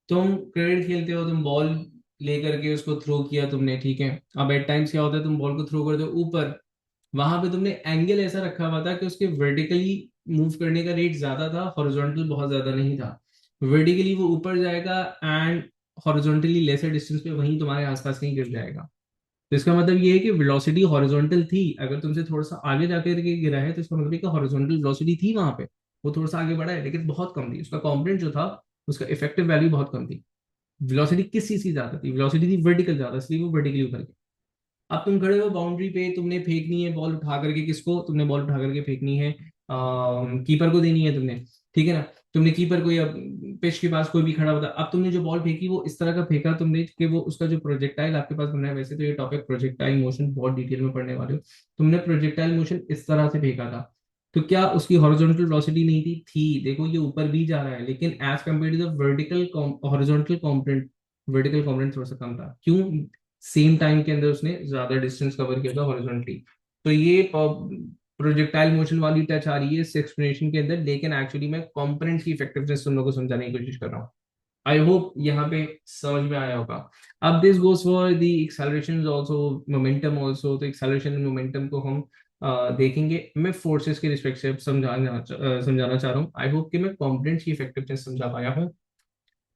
तुम क्रिकेट खेलते हो, तुम बॉल लेकर के उसको थ्रो किया तुमने, ठीक है, अब एट टाइम्स क्या होता है, तुम बॉल को थ्रो करते हो ऊपर, वहां पे तुमने एंगल ऐसा रखा हुआ था कि उसके वर्टिकली मूव करने का रेट ज्यादा था, हॉरिजॉन्टल बहुत ज्यादा नहीं था। वर्टिकली वो ऊपर जाएगा एंड हॉरिजॉन्टली लेसर डिस्टेंस पे वहीं तुम्हारे आसपास कहीं गिर जाएगा। तो इसका मतलब ये है कि वेलोसिटी हॉरिजॉन्टल थी, अगर तुमसे थोड़ा सा आगे जाकर के गिरा है तो इसका मतलब है कि हॉरिजॉन्टल वेलोसिटी थी वहां पे, वो थोड़ा सा आगे बढ़ा है लेकिन बहुत कम थी, उसका कॉम्पोनेंट जो था उसका इफेक्टिव वैल्यू बहुत कम थी। वेलोसिटी किस चीज की ज्यादा थी, वेलोसिटी थी वर्टिकल ज्यादा, इसलिए वो वर्टिकली ऊपर गया। अब तुम खड़े हो बाउंड्री पे, तुमने फेंकनी है बॉल उठा करके, किसको, तुमने बॉल उठा करके फेंकनी है कीपर को देनी है तुमने, ठीक है ना, तुमने कीपर को, या पिच के पास कोई भी खड़ा होता, अब तुमने जो बॉल फेंकी वो इस तरह का फेंका तुमने कि वो उसका जो प्रोजेक्टाइल आपके पास बना है, वैसे तो ये टॉपिक प्रोजेक्टाइल मोशन बहुत डिटेल में पढ़ने वाले हो, तुमने प्रोजेक्टाइल मोशन इस तरह से फेंका था, तो क्या उसकी हॉरिजॉन्टल वेलोसिटी नहीं थी, थी, देखो ये ऊपर भी जा रहा है, लेकिन as compare to the vertical horizontal component, vertical component थोड़ा सा कम था, क्यों, सेम टाइम के अंदर उसने ज्यादा डिस्टेंस कवर किया था हॉरिजॉन्टली। तो ये प्रोजेक्टाइल मोशन वाली टच आ रही है इस एक्सप्लेनेशन के अंदर, लेकिन एक्चुअली मैं कंपोनेंट्स की इफेक्टिवनेस तुम लोगों को समझाने की कोशिश कर रहा हूँ। आई होप यहाँ पे समझ में आया होगा। अब this goes for the acceleration also, momentum also, तो एक्सेलरेशन एंड मोमेंटम को हम देखेंगे। मैं फोर्सेस के रिस्पेक्ट से अब समझाना चाह रहा हूँ। आई होप कि मैं कंपोनेंट्स की इफेक्टिवनेस समझा पाया हूँ।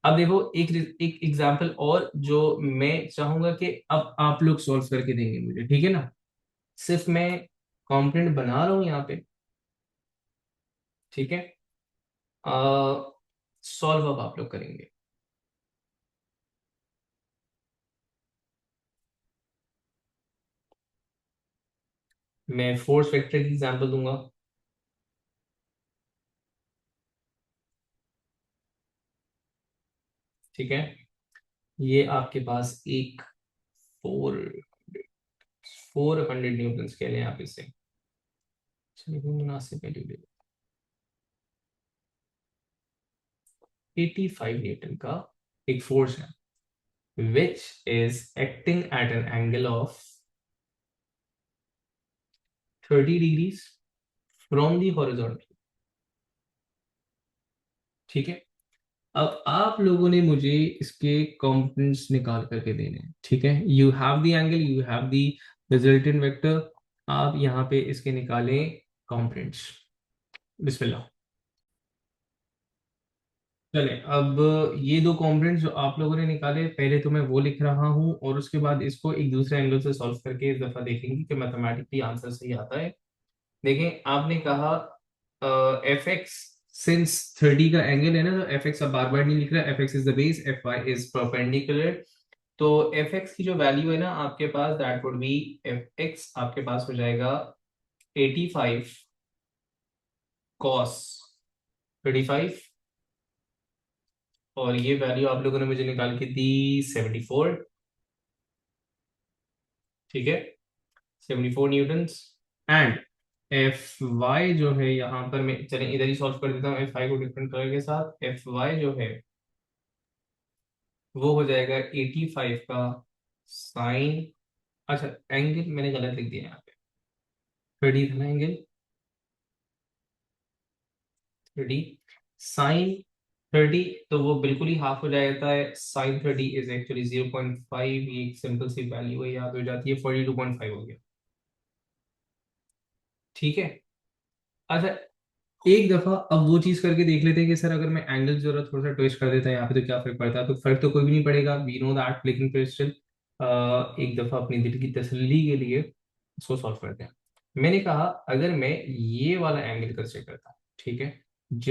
अब देखो एक एग्जांपल और जो मैं चाहूंगा कि अब आप लोग सॉल्व करके देंगे मुझे, ठीक है ना, सिर्फ मैं कंपोनेंट बना रहा हूं यहाँ पे, ठीक है, सॉल्व अब आप लोग करेंगे। मैं फोर्स वेक्टर की एग्जांपल दूंगा, ठीक है, ये आपके पास एक 400 न्यूटन कह लें आप इसे, चलिए मुनासिब वैल्यू ले लो, 85 न्यूटन का एक फोर्स है, which is acting at an angle of 30 degrees from the horizontal, ठीक है। अब आप लोगों ने मुझे इसके कंपोनेंट्स निकाल करके देने हैं, ठीक है, you have the angle, you have the resultant vector, आप यहाँ पे इसके निकालें कंपोनेंट्स। बिस्मिल्लाह। चले, अब ये दो कंपोनेंट्स जो आप लोगों ने निकाले, पहले तो मैं वो लिख रहा हूँ और उसके बाद इसको एक दूसरे एंगल से सॉल्व करके इस दफा देखेंगे कि मैथमेटिकली आंसर सही आता है। देखें, आपने कहा एफ एक्स, सिंस 30 का एंगल है ना, तो एफ एक्स अब बार बार नहीं लिख रहा, F X is the base, F Y is perpendicular. तो एफ एक्स की जो वैल्यू है ना आपके पास, that would be, F X आपके पास हो जाएगा 85 कॉस 35, और ये वैल्यू आप लोगों ने मुझे निकाल के दी 74। ठीक है, 74 न्यूटन्स। एंड एफ वाई जो है यहाँ पर, मैं चलें इधर ही सॉल्व कर देता हूँ एफ आई को डिफरेंट कलर के साथ। एफ वाई जो है वो हो जाएगा 85 का साइन, अच्छा एंगल मैंने गलत लिख दिया यहाँ पे, 30 था ना एंगल, 30 साइन 30, तो वो बिल्कुल ही हाफ हो जाता है। साइन 30 इज एक्चुअली 0.5, ये एक सिंपल सी वैल्यू है, याद हो जाती है, 42.5 हो गया। ठीक है, अच्छा एक दफा अब वो चीज करके देख लेते हैं कि सर अगर मैं एंगल जरा थोड़ा सा ट्विस्ट कर देता है यहाँ पे तो क्या फर्क पड़ता है, तो फर्क तो कोई भी नहीं पड़ेगा, वी नो दैट, लेकिन फिर स्टिल एक दफा अपनी दिल की तसल्ली के लिए इसको सॉल्व करते हैं। मैंने कहा अगर मैं ये वाला एंगल कंसिडर करता हूँ, ठीक है, जो